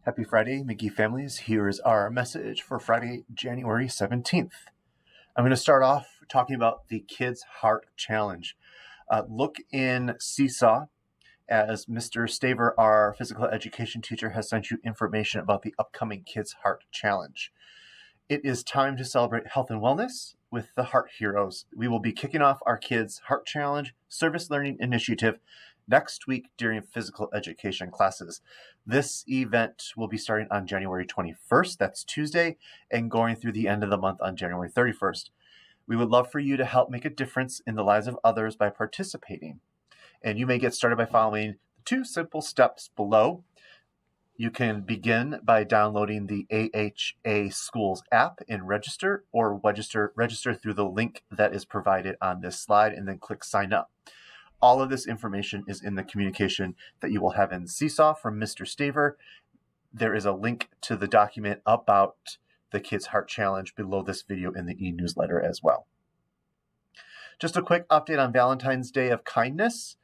Happy Friday, Magee families. Here is our message for Friday, January 17th. I'm going to start off talking about the Kids Heart Challenge. Look in Seesaw as Mr. Staver, our physical education teacher, has sent you information about the upcoming Kids Heart Challenge. It is time to celebrate health and wellness with the Heart Heroes. We will be kicking off our Kids Heart Challenge Service Learning Initiative next week during physical education classes. This event will be starting on January 21st, that's Tuesday, and going through the end of the month on January 31st. We would love for you to help make a difference in the lives of others by participating. And you may get started by following the 2 simple steps below. You can begin by downloading the AHA Schools app and register, or register through the link that is provided on this slide, and then click sign up. All of this information is in the communication that you will have in Seesaw from Mr. Staver. There is a link to the document about the Kids Heart Challenge below this video in the e-newsletter as well. Just a quick update on Valentine's Day of Kindness.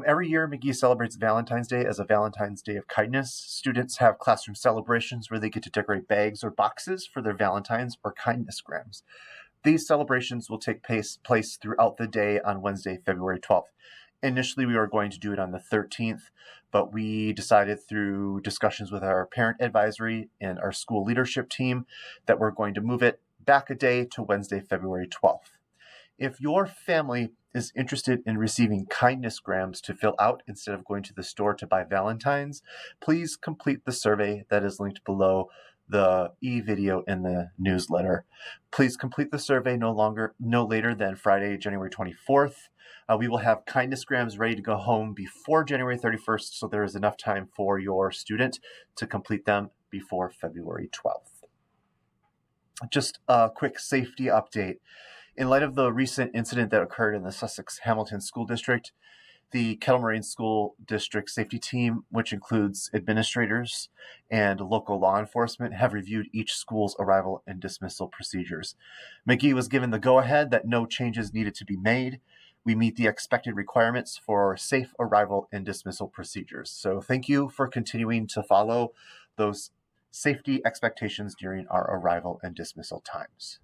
Every year, Magee celebrates Valentine's Day as a Valentine's Day of Kindness. Students have classroom celebrations where they get to decorate bags or boxes for their Valentine's or kindness grams. These celebrations will take place throughout the day on Wednesday, February 12th. Initially, we were going to do it on the 13th, but we decided through discussions with our parent advisory and our school leadership team that we're going to move it back a day to Wednesday, February 12th. If your family is interested in receiving kindness grams to fill out instead of going to the store to buy Valentine's, please complete the survey that is linked below the e-video in the newsletter. Please complete the survey no later than Friday, January 24th. We will have kindness grams ready to go home before January 31st, so there is enough time for your student to complete them before February 12th. Just a quick safety update. In light of the recent incident that occurred in the Sussex-Hamilton School District, the Kettle Moraine School District Safety Team, which includes administrators and local law enforcement, have reviewed each school's arrival and dismissal procedures. Magee was given the go-ahead that no changes needed to be made. We meet the expected requirements for safe arrival and dismissal procedures. So thank you for continuing to follow those safety expectations during our arrival and dismissal times.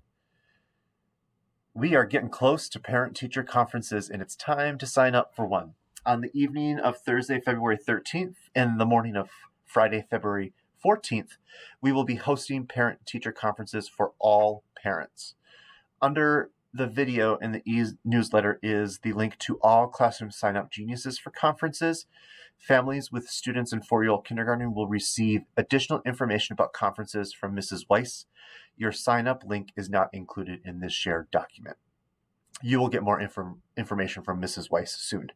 We are getting close to parent-teacher conferences, and it's time to sign up for one. On the evening of Thursday, February 13th, and the morning of Friday, February 14th, we will be hosting parent-teacher conferences for all parents. Under the video in the e-newsletter is the link to all classroom sign-up geniuses for conferences. Families with students in 4-year-old kindergarten will receive additional information about conferences from Mrs. Weiss. Your sign-up link is not included in this shared document. You will get more information from Mrs. Weiss soon.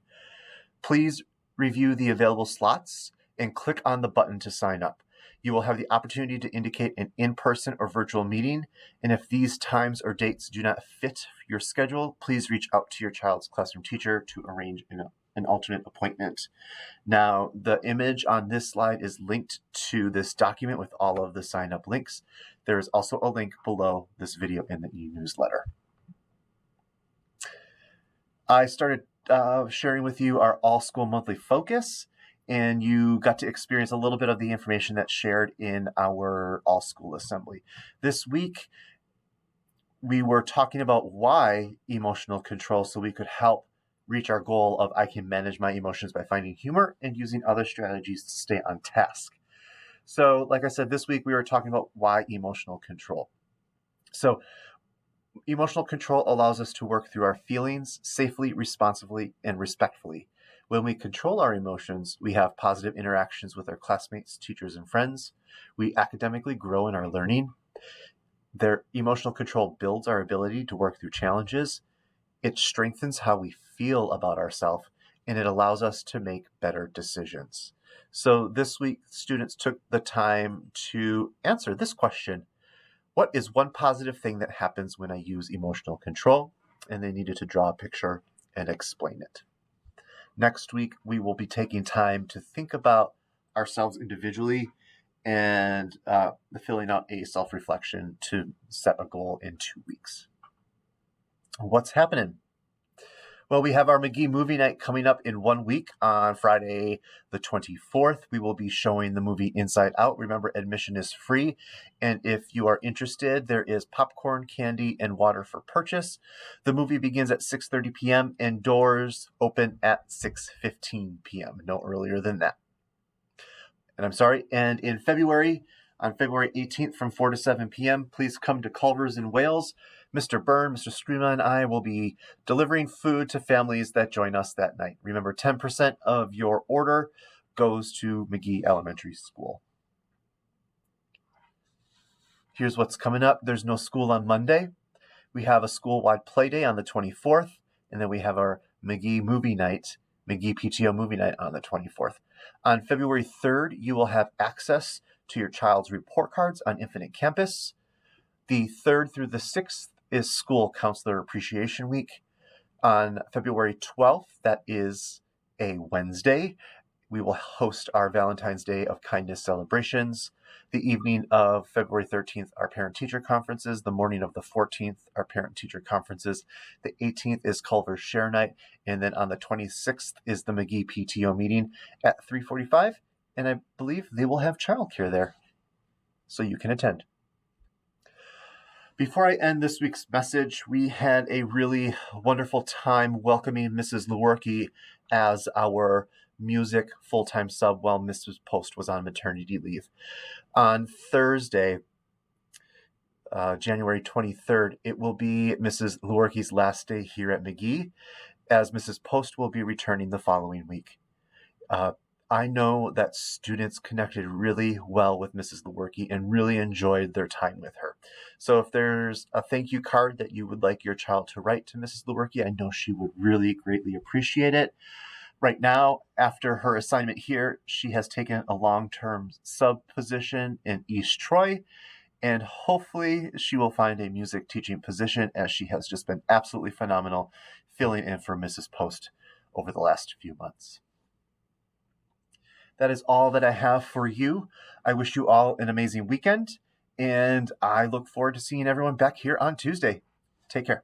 Please review the available slots and click on the button to sign up. You will have the opportunity to indicate an in-person or virtual meeting, and if these times or dates do not fit your schedule, please reach out to your child's classroom teacher to arrange an alternate appointment. Now, the image on this slide is linked to this document with all of the sign-up links. There is also a link below this video in the e-newsletter. I started sharing with you our all-school monthly focus, and you got to experience a little bit of the information that's shared in our all-school assembly. This week, we were talking about why emotional control, so we could help reach our goal of I can manage my emotions by finding humor and using other strategies to stay on task. So, like I said, this week we were talking about why emotional control. So, emotional control allows us to work through our feelings safely, responsibly, and respectfully. When we control our emotions, we have positive interactions with our classmates, teachers, and friends. We academically grow in our learning. Their emotional control builds our ability to work through challenges. It strengthens how we feel about ourselves, and it allows us to make better decisions. So this week, students took the time to answer this question: what is one positive thing that happens when I use emotional control? And they needed to draw a picture and explain it. Next week, we will be taking time to think about ourselves individually and filling out a self-reflection to set a goal in 2 weeks. What's happening? Well, we have our Magee movie night coming up in 1 week on Friday the 24th. We will be showing the movie Inside Out. Remember, admission is free. And if you are interested, there is popcorn, candy, and water for purchase. The movie begins at 6:30 p.m. and doors open at 6:15 p.m. No earlier than that. And I'm sorry. And in February, on February 18th from 4 to 7 p.m., please come to Culver's in Wales. Mr. Byrne, Mr. Screama, and I will be delivering food to families that join us that night. Remember, 10% of your order goes to Magee Elementary School. Here's what's coming up. There's no school on Monday. We have a school-wide play day on the 24th, and then we have our Magee movie night, Magee PTO movie night on the 24th. On February 3rd, you will have access to your child's report cards on Infinite Campus. The 3rd through the 6th is School Counselor Appreciation Week. On February 12th, that is a Wednesday, we will host our Valentine's Day of Kindness celebrations. The evening of February 13th, our parent-teacher conferences. The morning of the 14th, our parent-teacher conferences. The 18th is Culver's Share Night. And then on the 26th is the Magee PTO meeting at 3:45. And I believe they will have childcare there, so you can attend. Before I end this week's message, we had a really wonderful time welcoming Mrs. Lewerke as our music full-time sub while Mrs. Post was on maternity leave. On Thursday, January 23rd, it will be Mrs. Lewerke's last day here at Magee, as Mrs. Post will be returning the following week. I know that students connected really well with Mrs. Lewerke and really enjoyed their time with her. So if there's a thank you card that you would like your child to write to Mrs. Lewerke, I know she would really greatly appreciate it. Right now, after her assignment here, she has taken a long-term sub position in East Troy, and hopefully she will find a music teaching position, as she has just been absolutely phenomenal filling in for Mrs. Post over the last few months. That is all that I have for you. I wish you all an amazing weekend, and I look forward to seeing everyone back here on Tuesday. Take care.